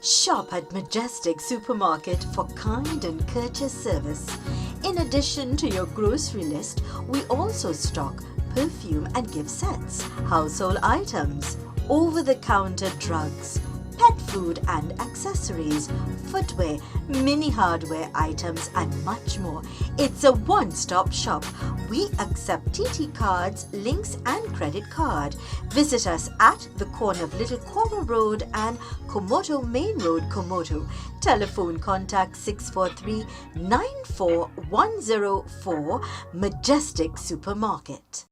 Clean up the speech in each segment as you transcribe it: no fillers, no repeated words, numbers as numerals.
Shop at Majestic Supermarket for kind and courteous service. In addition to your grocery list, we also stock perfume and gift sets, household items, over-the-counter drugs, pet food and accessories, footwear, mini hardware items and much more. It's a one-stop shop. We accept TT cards, links and credit card. Visit us at the corner of Little Cobra Road and Komoto Main Road, Komoto. Telephone contact 643-94104, Majestic Supermarket.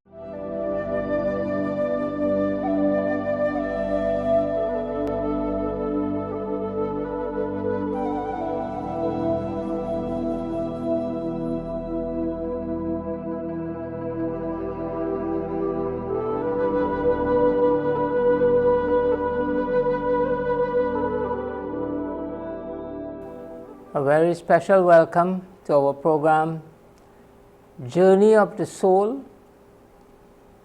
A very special welcome to our program, Journey of the Soul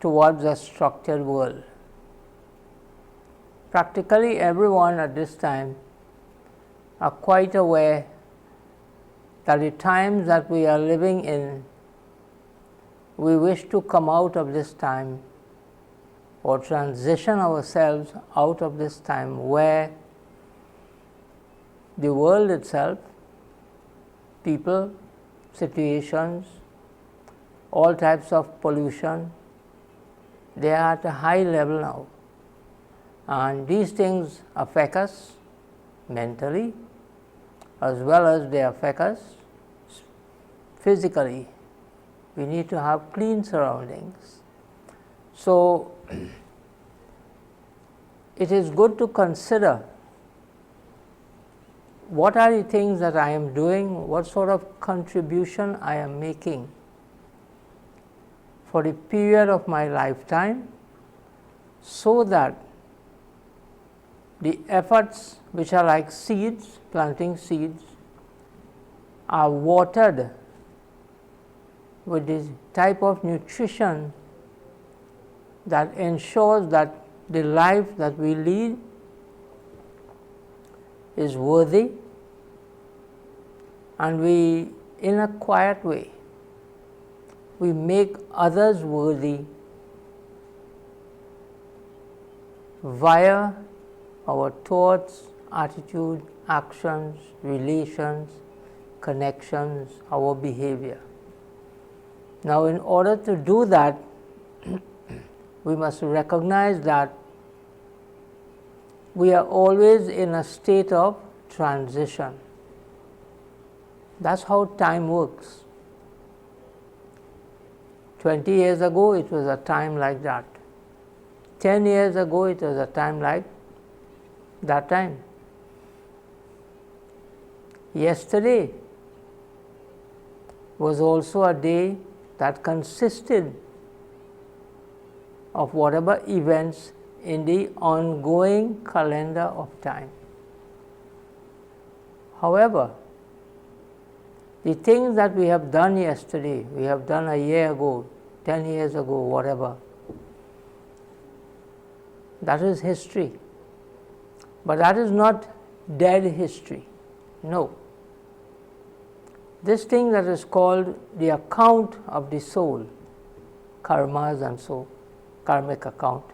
Towards a Structured World. Practically everyone at this time are quite aware that the times that we are living in, we wish to come out of this time or transition ourselves out of this time where the world itself, people, situations, all types of pollution, they are at a high level now. And these things affect us mentally as well as they affect us physically. We need to have clean surroundings. So, it is good to consider what are the things that I am doing, what sort of contribution I am making for the period of my lifetime, so that the efforts which are like seeds, planting seeds, are watered with this type of nutrition that ensures that the life that we lead is worthy, and we, in a quiet way, we make others worthy via our thoughts, attitude, actions, relations, connections, our behavior. Now, in order to do that, we must recognize that we are always in a state of transition. That's how time works. 20 years ago, it was a time like that. 10 years ago, it was a time like that time. Yesterday was also a day that consisted of whatever events in the ongoing calendar of time. However, the things that we have done yesterday, we have done a year ago, 10 years ago, whatever, that is history. But that is not dead history. No. This thing that is called the account of the soul, karmas and so, karmic account,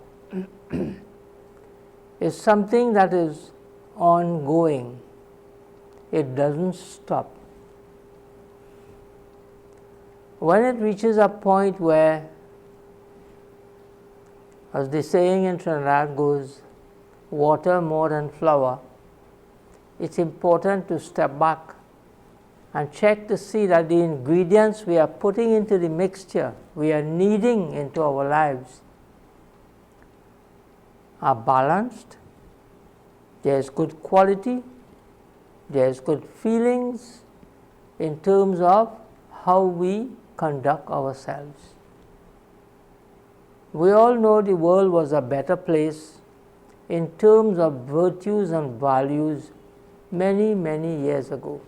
is something that is ongoing. It doesn't stop. When it reaches a point where, as the saying in Trinidad goes, water more than flour, it's important to step back and check to see that the ingredients we are putting into the mixture, we are kneading into our lives, are balanced, there is good quality, there is good feelings in terms of how we conduct ourselves. We all know the world was a better place in terms of virtues and values many, many years ago.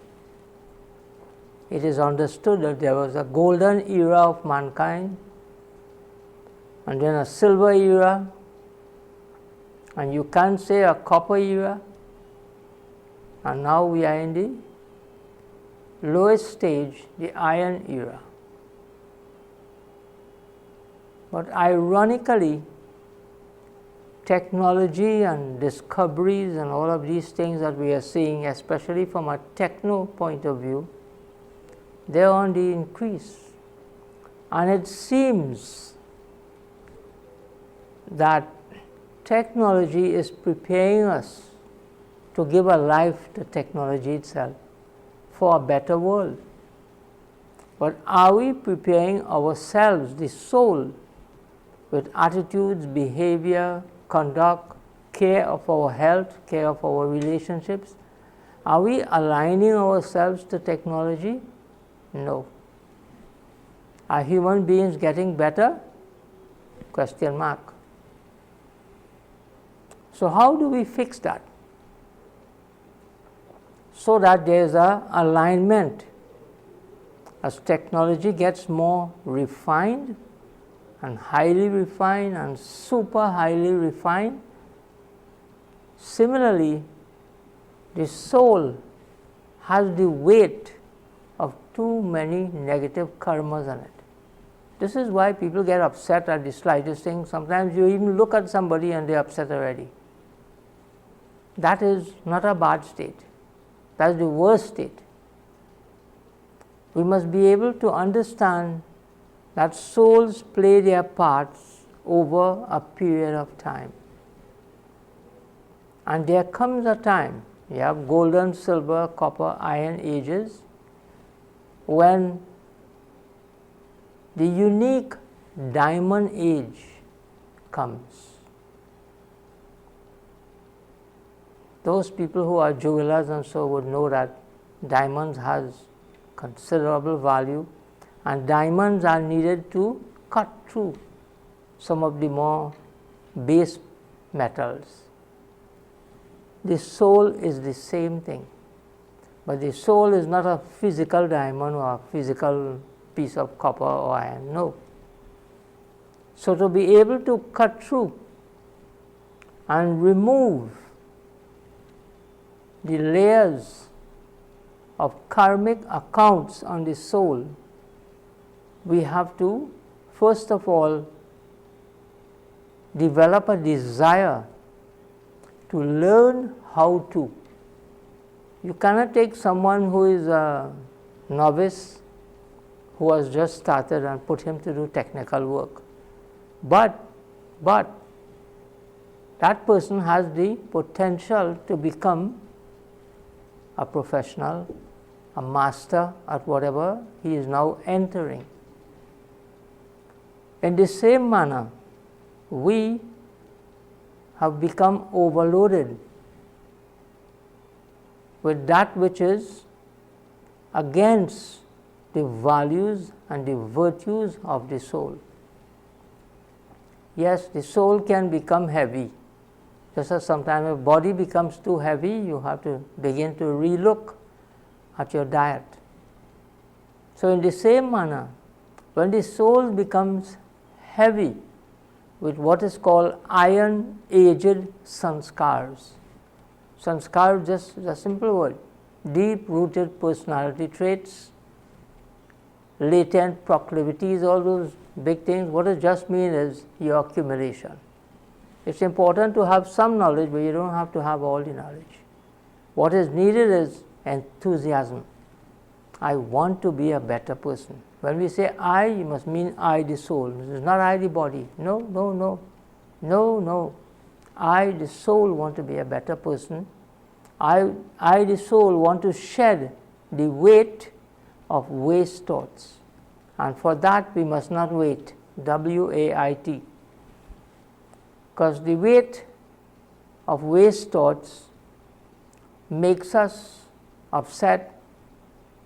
It is understood that there was a golden era of mankind, and then a silver era, and you can't say a copper era. and now we are in the lowest stage, the iron era. But ironically, technology and discoveries and all of these things that we are seeing, especially from a techno point of view, they are on the increase. And it seems that technology is preparing us to give a life to technology itself for a better world. But are we preparing ourselves, the soul, with attitudes, behavior, conduct, care of our health, care of our relationships? Are we aligning ourselves to technology? No. Are human beings getting better? Question mark. So how do we fix that? So that there is an alignment. As technology gets more refined and highly refined and super highly refined, similarly, the soul has the weight of too many negative karmas on it. This is why people get upset at the slightest thing. Sometimes you even look at somebody and they are upset already. That is not a bad state. That is the worst state. We must be able to understand that souls play their parts over a period of time. And there comes a time, you have golden, silver, copper, iron ages, when the unique diamond age comes. Those people who are jewelers and so would know that diamonds has considerable value, and diamonds are needed to cut through some of the more base metals. The soul is the same thing, but the soul is not a physical diamond or a physical piece of copper or iron, no. So to be able to cut through and remove the layers of karmic accounts on the soul, we have to first of all develop a desire to learn how to. You cannot take someone who is a novice, who has just started, and put him to do technical work. But that person has the potential to become a professional, a master at whatever he is now entering. In the same manner, we have become overloaded with that which is against the values and the virtues of the soul. Yes, the soul can become heavy. Just as sometimes if body becomes too heavy, you have to begin to relook at your diet. So in the same manner, when the soul becomes heavy with what is called iron-aged sanskars. Sanskar is just a simple word. Deep-rooted personality traits, latent proclivities, all those big things. What it just means is your accumulation. It's important to have some knowledge, but you don't have to have all the knowledge. What is needed is enthusiasm. I want to be a better person. When we say I, you must mean I, the soul. This is not I, the body. No. I, the soul, want to be a better person. I, the soul, want to shed the weight of waste thoughts. And for that, we must not wait. W-A-I-T. Because the weight of waste thoughts makes us upset,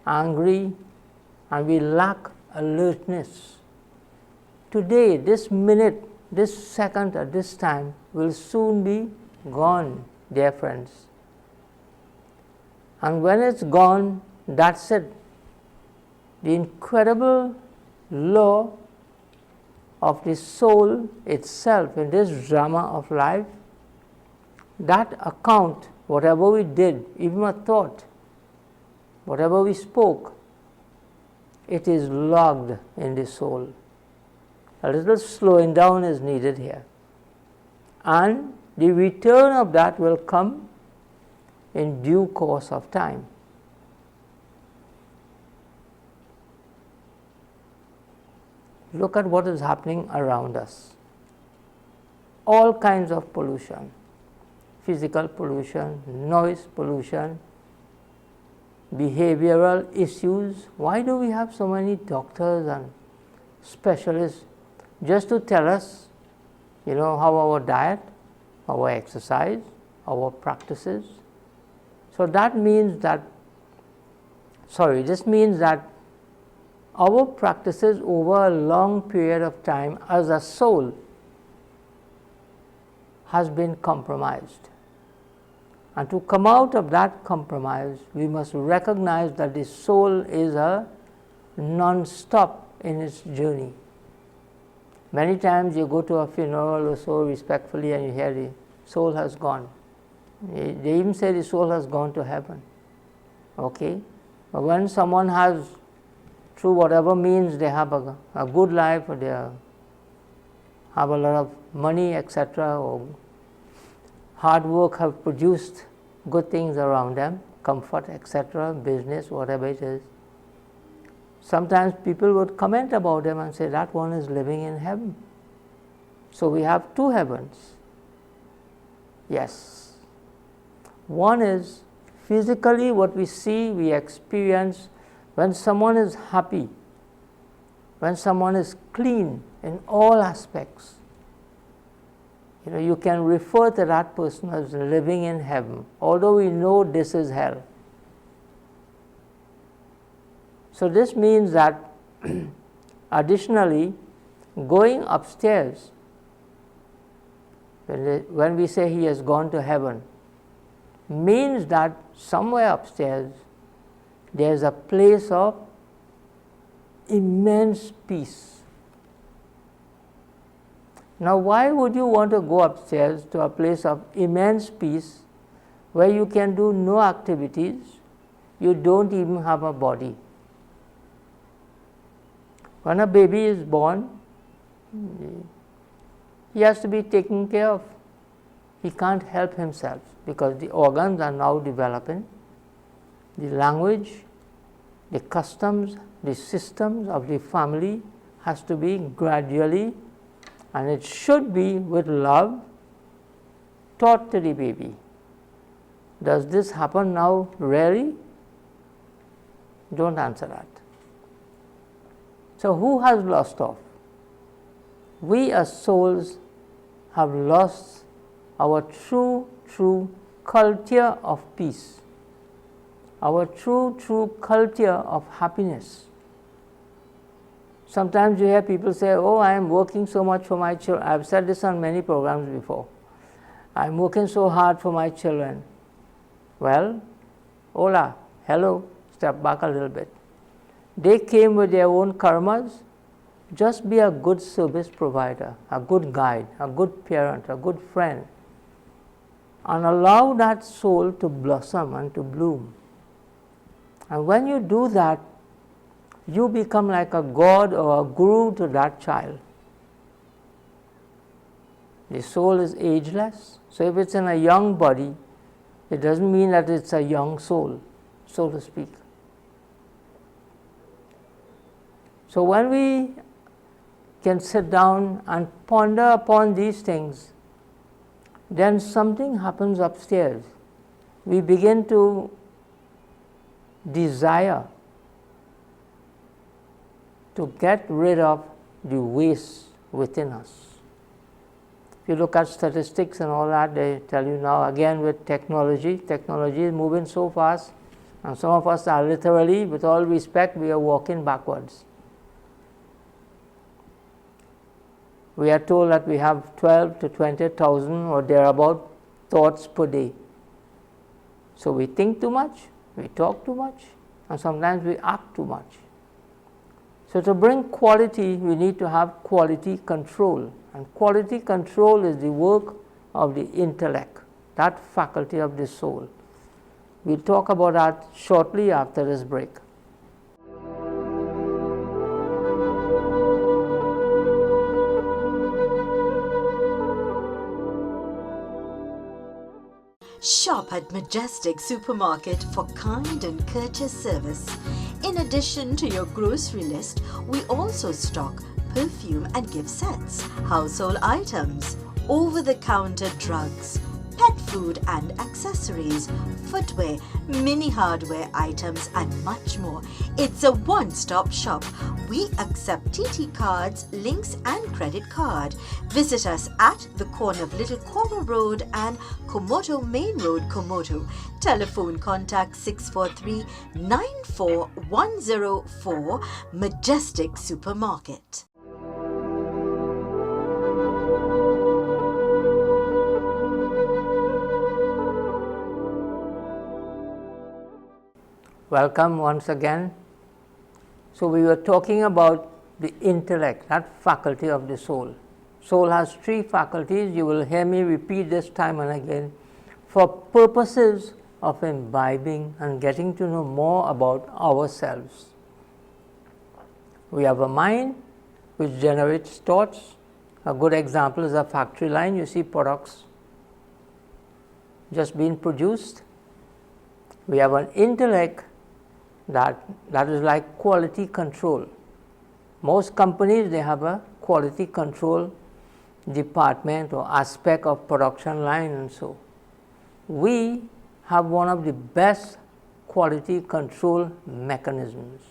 angry, and we lack alertness. Today, this minute, this second at this time will soon be gone, dear friends. And when it's gone, that's it. The incredible law of the soul itself in this drama of life, that account whatever we did, even a thought, whatever we spoke, it is logged in the soul. A little slowing down is needed here. And the return of that will come in due course of time. Look at what is happening around us. All kinds of pollution, physical pollution, noise pollution, behavioral issues. Why do we have so many doctors and specialists just to tell us, how our diet, our exercise, our practices? So that means that, this means that our practices over a long period of time as a soul has been compromised. And to come out of that compromise, we must recognize that the soul is a non-stop in its journey. Many times you go to a funeral or so respectfully and you hear the soul has gone. They even say the soul has gone to heaven. Okay? But when someone has, through whatever means, they have a good life, or they have a lot of money, etc., or hard work have produced good things around them, comfort, etc., business, whatever it is. Sometimes people would comment about them and say that one is living in heaven. So we have two heavens. Yes. One is physically what we see, we experience when someone is happy, when someone is clean in all aspects. You can refer to that person as living in heaven, although we know this is hell. So this means that additionally, going upstairs, when we say he has gone to heaven, means that somewhere upstairs there is a place of immense peace. Now, why would you want to go upstairs to a place of immense peace where you can do no activities, you don't even have a body? When a baby is born, he has to be taken care of. He can't help himself because the organs are now developing. The language, the customs, the systems of the family has to be gradually, and it should be with love, taught to the baby. Does this happen now really? Don't answer that. So who has lost off? We as souls have lost our true culture of peace, our true culture of happiness. Sometimes you hear people say, oh, I am working so much for my children. I have said this on many programs before. I am working so hard for my children. Well, hola, hello, step back a little bit. They came with their own karmas. Just be a good service provider, a good guide, a good parent, a good friend, and allow that soul to blossom and to bloom. And when you do that, you become like a god or a guru to that child. The soul is ageless, so if it's in a young body, it doesn't mean that it's a young soul, so to speak. So when we can sit down and ponder upon these things, then something happens upstairs. We begin to desire to get rid of the waste within us. If you look at statistics and all that, they tell you now, again with technology is moving so fast, and some of us are literally, with all respect, we are walking backwards. We are told that we have 12 to 20,000 or thereabout thoughts per day. So we think too much, we talk too much, and sometimes we act too much. So to bring quality, we need to have quality control. And quality control is the work of the intellect. that faculty of the soul. We'll talk about that shortly after this break. Shop at Majestic Supermarket for kind and courteous service. In addition to your grocery list, we also stock perfume and gift sets, household items, over-the-counter drugs, pet food and accessories, footwear, mini hardware items and much more. It's a one-stop shop. We accept TT cards, links and credit card. Visit us at the corner of Little Cora Road and Komoto Main Road, Komoto. Telephone contact 643-94104, Majestic Supermarket. Welcome once again. So we were talking about the intellect, that faculty of the soul. Soul has three faculties. You will hear me repeat this time and again for purposes of imbibing and getting to know more about ourselves. We have a mind which generates thoughts. A good example is a factory line. You see products just being produced. We have an intellect that is like quality control. Most companies, they have a quality control department or aspect of production line, and so we have one of the best quality control mechanisms.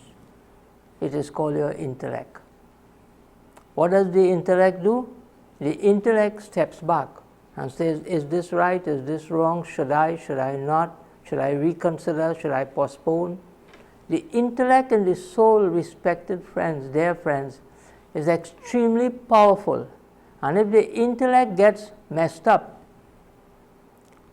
It is called your intellect. What does the intellect do? The intellect steps back and says, is this right, is this wrong, should I not, should I reconsider, should I postpone? The intellect and the soul, respected friends, dear friends, is extremely powerful. And if the intellect gets messed up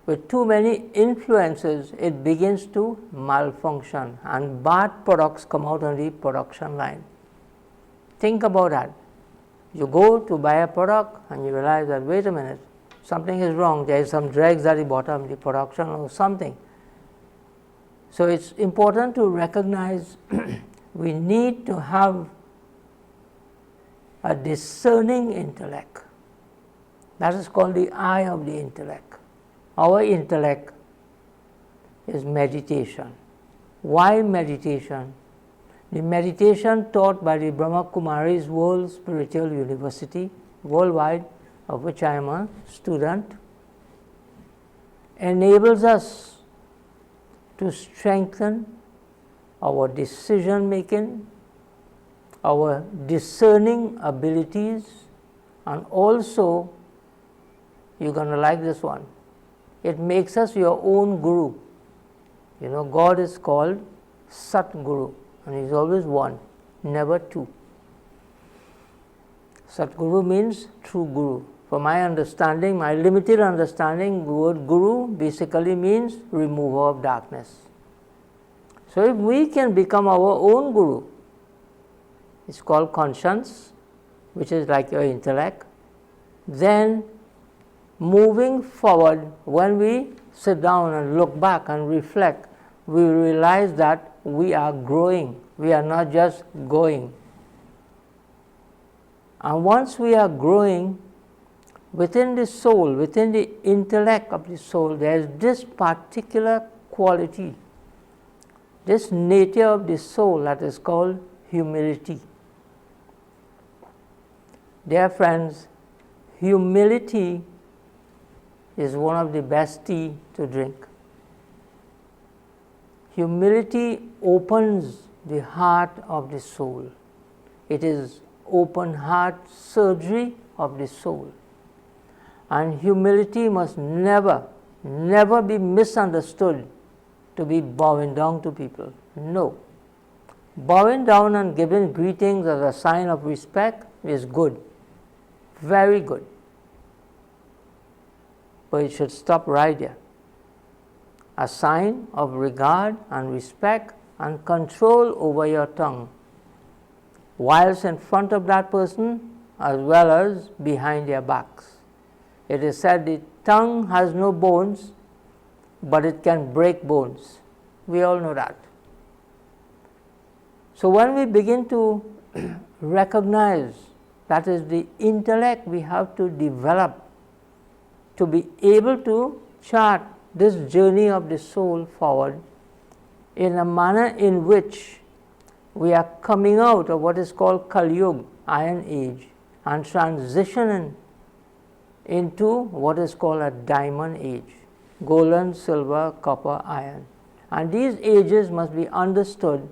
with too many influences, it begins to malfunction and bad products come out on the production line. Think about that. You go to buy a product and you realize that, wait a minute, something is wrong. There is some dregs at the bottom of the production or something. So it's important to recognize we need to have a discerning intellect. That is called the eye of the intellect. Our intellect is meditation. Why meditation? The meditation taught by the Brahma Kumari's World Spiritual University, worldwide, of which I am a student, enables us to strengthen our decision making, our discerning abilities, and also, you're going to like this one, it makes us your own guru. You know, God is called Satguru, and He's always one, never two. Satguru means true guru. For my understanding, my limited understanding, the word guru basically means remover of darkness. So if we can become our own guru, it's called conscience, which is like your intellect, then moving forward, when we sit down and look back and reflect, we realize that we are growing. We are not just going. And once we are growing, within the soul, within the intellect of the soul, there is this particular quality, this nature of the soul that is called humility. Dear friends, humility is one of the best tea to drink. Humility opens the heart of the soul. It is open heart surgery of the soul. And humility must never be misunderstood to be bowing down to people. No. Bowing down and giving greetings as a sign of respect is good, very good. But it should stop right there. A sign of regard and respect and control over your tongue, whilst in front of that person as well as behind their backs. It is said the tongue has no bones, but it can break bones. We all know that. So when we begin to recognize that is the intellect we have to develop to be able to chart this journey of the soul forward in a manner in which we are coming out of what is called Kali Yuga, Iron Age, and transitioning into what is called a Diamond Age, golden, silver, copper, iron. And these ages must be understood.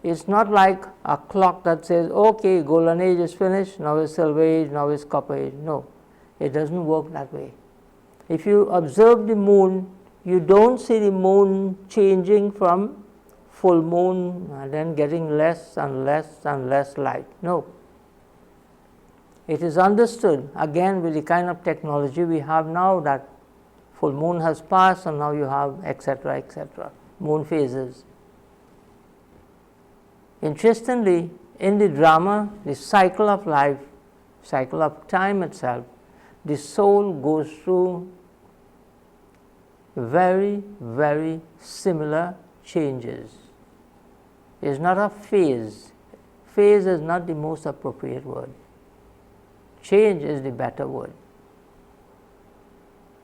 It's not like a clock that says, okay, golden age is finished, now is silver age, now is copper age. No, it doesn't work that way. If you observe the moon, you don't see the moon changing from full moon and then getting less and less and less light. No. It is understood, again with the kind of technology we have now, that full moon has passed and now you have etc., etc., moon phases. Interestingly, in the drama, the cycle of life, cycle of time itself, the soul goes through very, very similar changes. It is not a phase. Phase is not the most appropriate word. Change is the better word.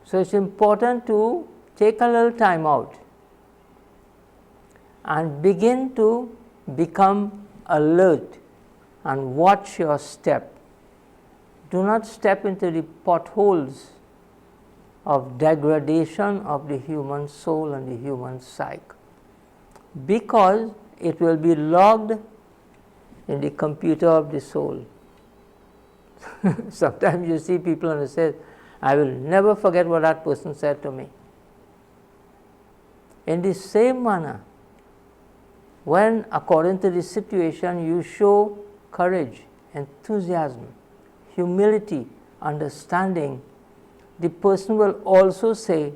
So it's important to take a little time out and begin to become alert and watch your step. Do not step into the potholes of degradation of the human soul and the human psyche, because it will be logged in the computer of the soul. Sometimes you see people and they say, I will never forget what that person said to me. In the same manner, when according to the situation you show courage, enthusiasm, humility, understanding, the person will also say,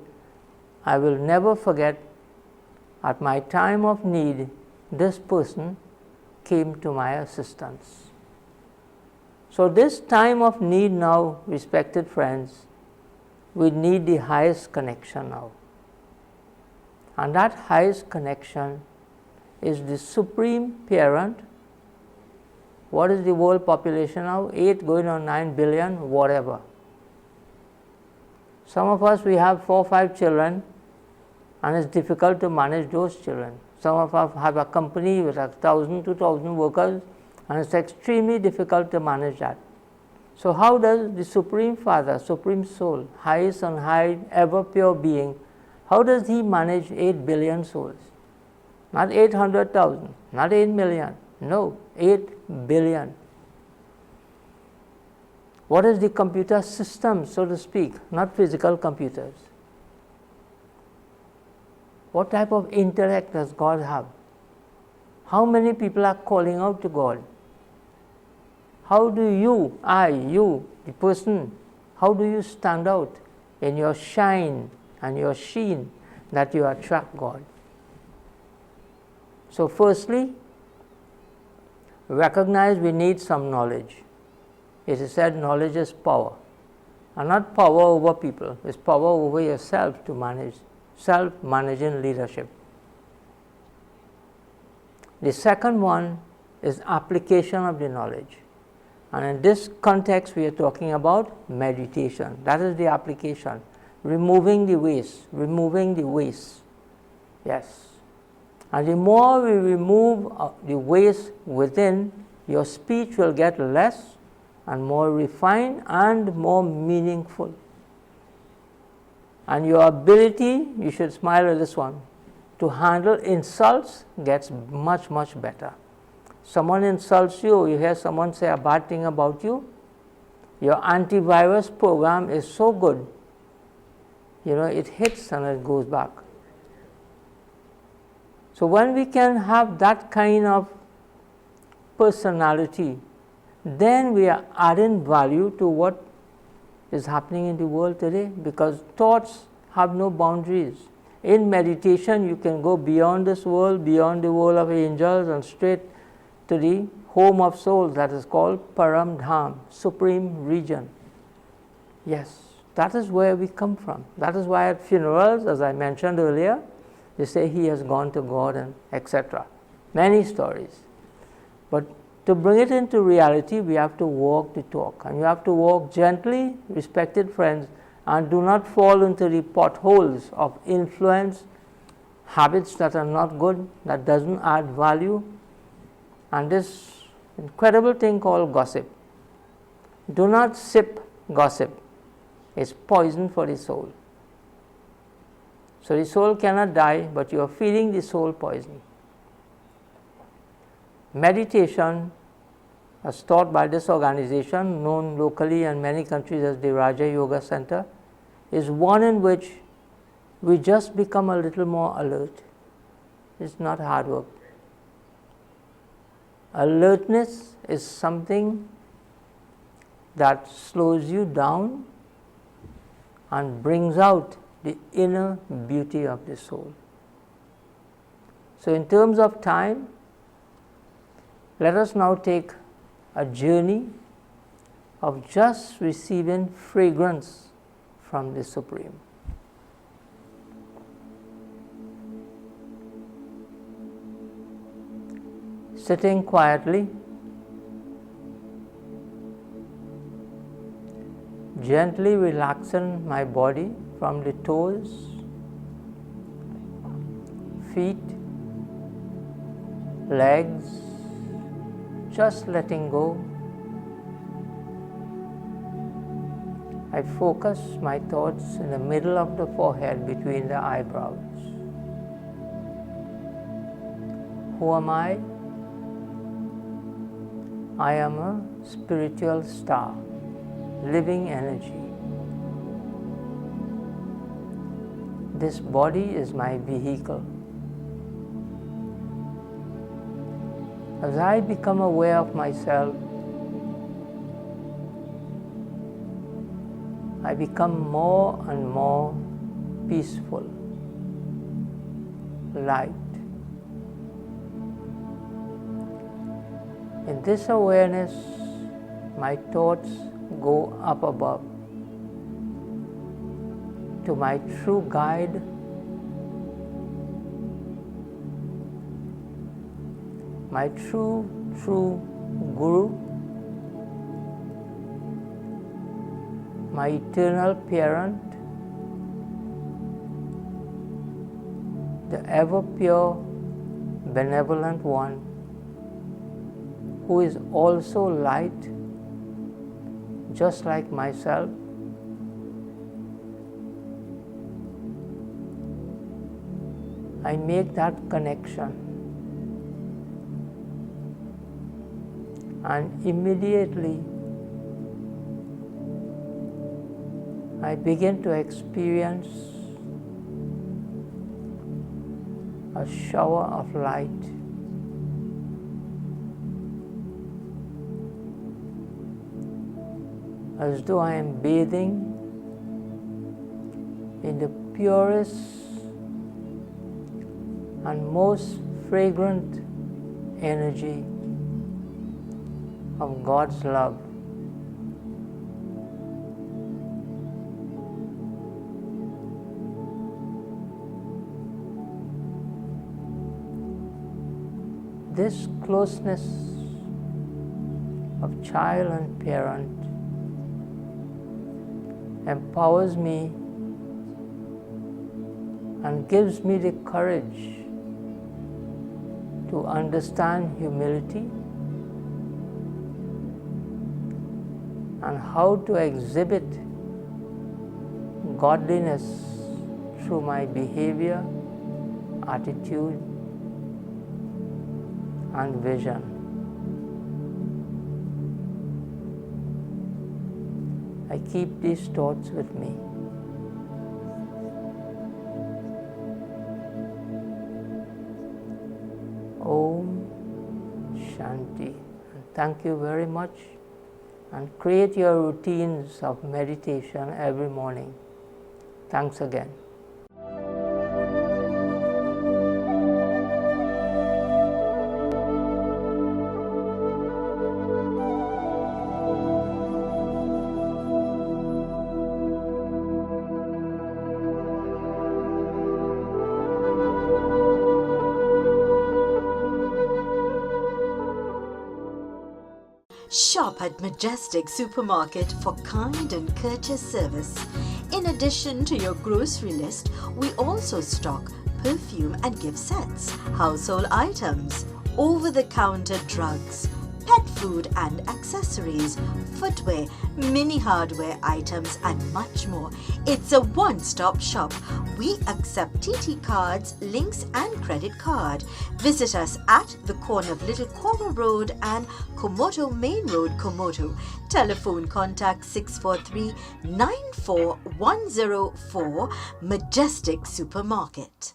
I will never forget, at my time of need, this person came to my assistance. So this time of need now, respected friends, we need the highest connection now. And that highest connection is the supreme parent. What is the world population now? 8 going on 9 billion, whatever. Some of us, we have 4 or 5 children, and it's difficult to manage those children. Some of us have a company with 1,000, 2,000 workers, and it's extremely difficult to manage that. So how does the Supreme Father, Supreme Soul, highest and high, ever pure being, how does he manage 8 billion souls? Not 800,000, not 8 million, no, 8 billion. What is the computer system, so to speak, not physical computers? What type of intellect does God have? How many people are calling out to God? How do you, you, the person, how do you stand out in your shine and your sheen that you attract God? So firstly, recognize we need some knowledge. It is said knowledge is power, and not power over people, it's power over yourself to manage, self-managing leadership. The second one is application of the knowledge. And in this context, we are talking about meditation. That is the application. Removing the waste. Yes. And the more we remove the waste within, your speech will get less and more refined and more meaningful. And your ability, you should smile at this one, to handle insults gets much, much better. Someone insults you, you hear someone say a bad thing about you, your antivirus program is so good, it hits and it goes back. So when we can have that kind of personality, then we are adding value to what is happening in the world today, because thoughts have no boundaries. In meditation, you can go beyond this world, beyond the world of angels, and straight to the home of souls that is called Param Dham, supreme region. Yes. That is where we come from. That is why at funerals, as I mentioned earlier, they say he has gone to God and etc. Many stories. But to bring it into reality, we have to walk the talk. And you have to walk gently, respected friends, and do not fall into the potholes of influence, habits that are not good, that doesn't add value, and this incredible thing called gossip. Do not sip gossip. It's poison for the soul. So the soul cannot die, but you are feeding the soul poison. Meditation, as taught by this organization, known locally in many countries as the Raja Yoga Center, is one in which we just become a little more alert. It's not hard work. Alertness is something that slows you down and brings out the inner beauty of the soul. So in terms of time, let us now take a journey of just receiving fragrance from the Supreme. Sitting quietly, gently relaxing my body from the toes, feet, legs, just letting go. I focus my thoughts in the middle of the forehead between the eyebrows. Who am I? I am a spiritual star, living energy. This body is my vehicle. As I become aware of myself, I become more and more peaceful, light. In this awareness, my thoughts go up above to my true guide, my true Guru, my eternal parent, the ever pure, benevolent one, who is also light, just like myself. I make that connection, and immediately I begin to experience a shower of light. As though I am bathing in the purest and most fragrant energy of God's love. This closeness of child and parent empowers me and gives me the courage to understand humility and how to exhibit godliness through my behavior, attitude, and vision. I keep these thoughts with me. Om Shanti. And thank you very much. And create your routines of meditation every morning. Thanks again. Shop at Majestic Supermarket for kind and courteous service. In addition to your grocery list, we also stock perfume and gift sets, household items, over-the-counter drugs, pet food and accessories, footwear, mini hardware items and much more. It's a one-stop shop. We accept TT cards, links and credit card. Visit us at the corner of Little Coma Road and Komoto Main Road, Komoto. Telephone contact 643-94104. Majestic Supermarket.